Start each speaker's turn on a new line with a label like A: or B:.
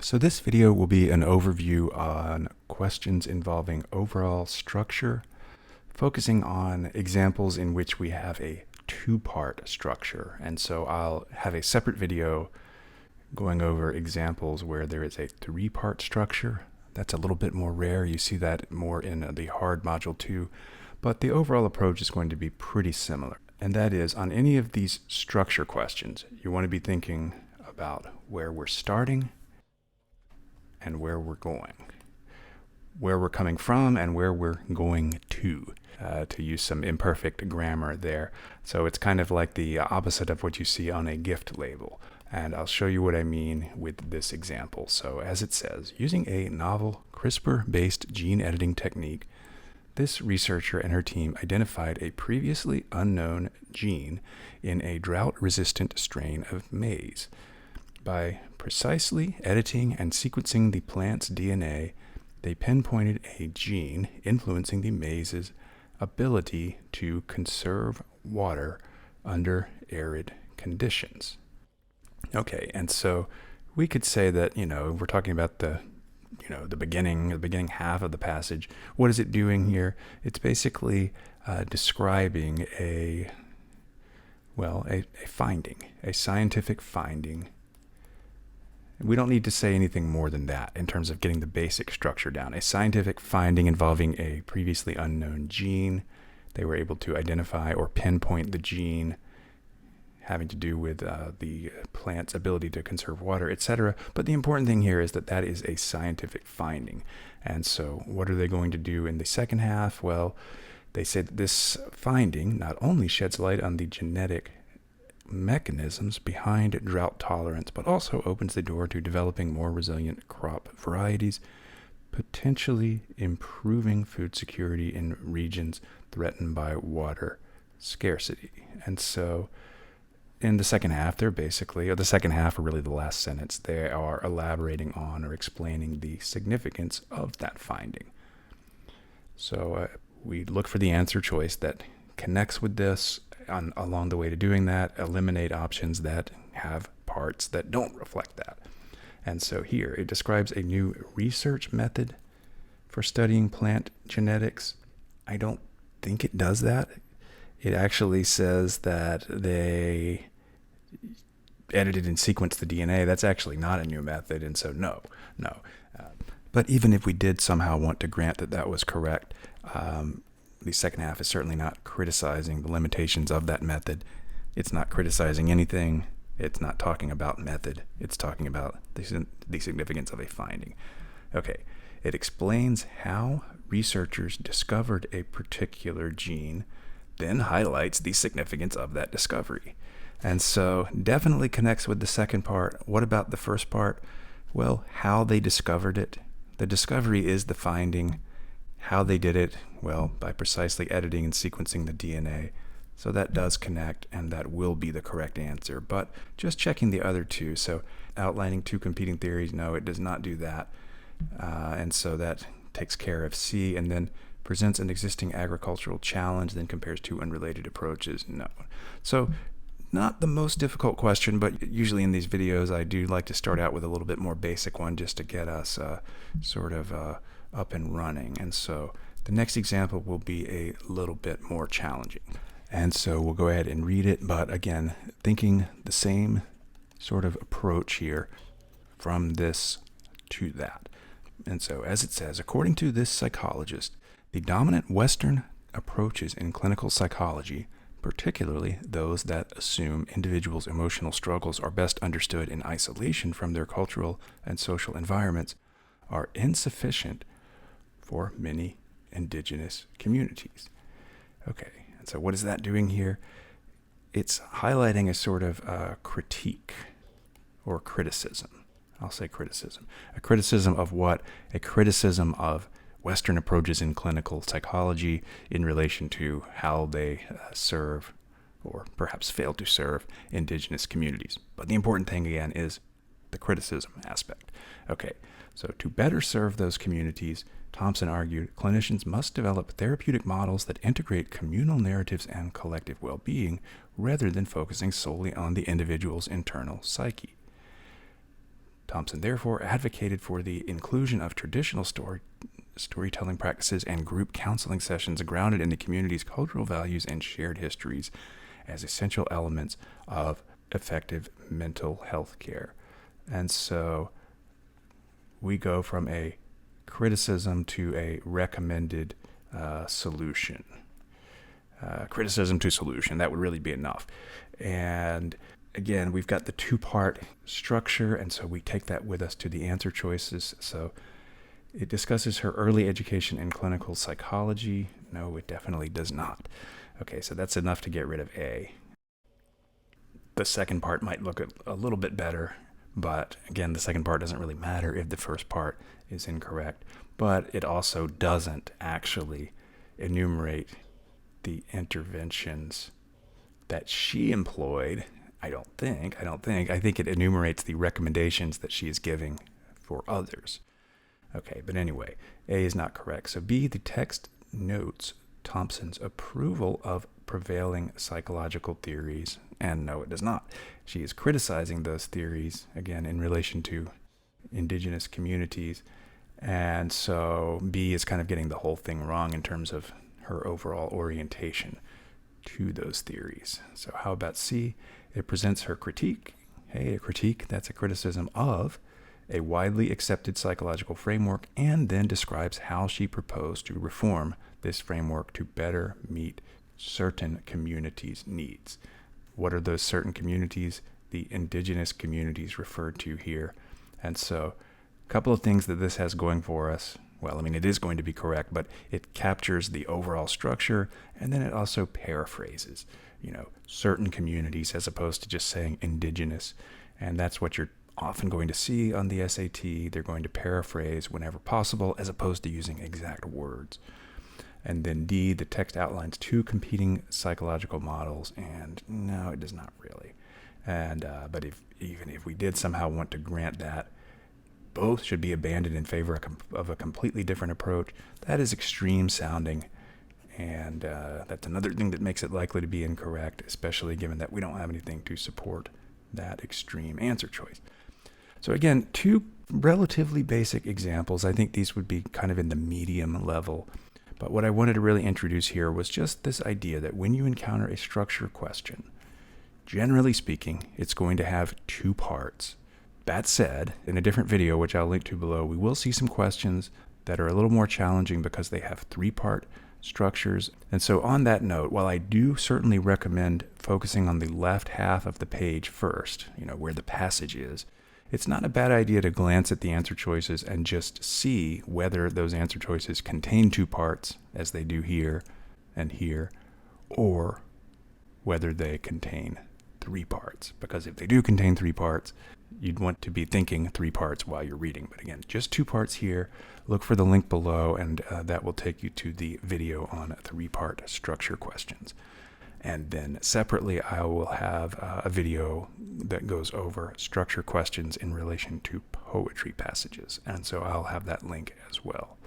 A: So this video will be an overview on questions involving overall structure, focusing on examples in which we have a two-part structure. And so I'll have a separate video going over examples where there is a three-part structure. That's a little bit more rare. You see that more in the hard module 2, but the overall approach is going to be pretty similar. And that is, on any of these structure questions, you want to be thinking about where we're starting and where we're going, where we're coming from and where we're going to use some imperfect grammar there. So it's kind of like the opposite of what you see on a gift label. And I'll show you what I mean with this example. So as it says, using a novel CRISPR-based gene editing technique, this researcher and her team identified a previously unknown gene in a drought-resistant strain of maize. By precisely editing and sequencing the plant's DNA, they pinpointed a gene influencing the maize's ability to conserve water under arid conditions. Okay, and so we could say that, we're talking about the beginning half of the passage. What is it doing here? It's basically describing a finding, a scientific finding. We don't need to say anything more than that in terms of getting the basic structure down. A scientific finding involving a previously unknown gene. They were able to identify or pinpoint the gene having to do with the plant's ability to conserve water, etc. But the important thing here is that that is a scientific finding. And so what are they going to do in the second half? Well, they say that this finding not only sheds light on the genetic mechanisms behind drought tolerance, but also opens the door to developing more resilient crop varieties, potentially improving food security in regions threatened by water scarcity. And so in the second half, the second half, or really the last sentence, they are elaborating on or explaining the significance of that finding. So we look for the answer choice that connects with this. Along the way to doing that, eliminate options that have parts that don't reflect that. And so here, it describes a new research method for studying plant genetics. I don't think it does that. It actually says that they edited and sequenced the DNA. That's actually not a new method, and so no. But even if we did somehow want to grant that that was correct, the second half is certainly not criticizing the limitations of that method. It's not criticizing anything. It's not talking about method. It's talking about the significance of a finding. Okay, it explains how researchers discovered a particular gene, then highlights the significance of that discovery. And so definitely connects with the second part. What about the first part? Well, how they discovered it. The discovery is the finding. How they did it? Well, by precisely editing and sequencing the DNA. So that does connect, and that will be the correct answer. But just checking the other two. So outlining two competing theories, no, it does not do that. And so that takes care of C, and then presents an existing agricultural challenge, then compares two unrelated approaches, no. So not the most difficult question, but usually in these videos I do like to start out with a little bit more basic one just to get us up and running. And so the next example will be a little bit more challenging. And so we'll go ahead and read it, but again, thinking the same sort of approach here from this to that. And so as it says, according to this psychologist, the dominant Western approaches in clinical psychology, particularly those that assume individuals' emotional struggles are best understood in isolation from their cultural and social environments, are insufficient for many indigenous communities. Okay, and so what is that doing here? It's highlighting a sort of critique or criticism. I'll say criticism. A criticism of what? A criticism of Western approaches in clinical psychology in relation to how they serve, or perhaps fail to serve, indigenous communities. But the important thing, again, is the criticism aspect. Okay, so to better serve those communities, Thompson argued, clinicians must develop therapeutic models that integrate communal narratives and collective well-being rather than focusing solely on the individual's internal psyche. Thompson therefore advocated for the inclusion of traditional storytelling practices and group counseling sessions grounded in the community's cultural values and shared histories as essential elements of effective mental health care. And so we go from a criticism to a recommended solution. Criticism to solution, that would really be enough. And again, we've got the two-part structure, and so we take that with us to the answer choices. So it discusses her early education in clinical psychology. No, it definitely does not. Okay, so that's enough to get rid of A. The second part might look a little bit better, but again, the second part doesn't really matter if the first part is incorrect. But it also doesn't actually enumerate the interventions that she employed. I think it enumerates the recommendations that she is giving for others. Okay, but anyway, A is not correct. So B, the text notes Thompson's approval of prevailing psychological theories, and no, it does not. She is criticizing those theories, again, in relation to indigenous communities, and so B is kind of getting the whole thing wrong in terms of her overall orientation to those theories. So how about C? It presents her critique. Hey, a critique, that's a criticism of a widely accepted psychological framework, and then describes how she proposed to reform this framework to better meet certain communities' needs. What are those certain communities? The indigenous communities referred to here. And so a couple of things that this has going for us. Well, I mean, it is going to be correct, but it captures the overall structure, and then it also paraphrases, certain communities as opposed to just saying indigenous. And that's what you're often going to see on the SAT. They're going to paraphrase whenever possible as opposed to using exact words. And then D, the text outlines two competing psychological models, and no, it does not really. And but even if we did somehow want to grant that, both should be abandoned in favor of a completely different approach. That is extreme sounding, and that's another thing that makes it likely to be incorrect, especially given that we don't have anything to support that extreme answer choice. So again, two relatively basic examples. I think these would be kind of in the medium level. But what I wanted to really introduce here was just this idea that when you encounter a structure question, generally speaking, it's going to have two parts. That said, in a different video, which I'll link to below, we will see some questions that are a little more challenging because they have three-part structures. And so on that note, while I do certainly recommend focusing on the left half of the page first, where the passage is, it's not a bad idea to glance at the answer choices and just see whether those answer choices contain two parts, as they do here and here, or whether they contain three parts. Because if they do contain three parts, you'd want to be thinking three parts while you're reading. But again, just two parts here. Look for the link below, and that will take you to the video on three-part structure questions. And then separately, I will have a video that goes over structure questions in relation to poetry passages. And so I'll have that link as well.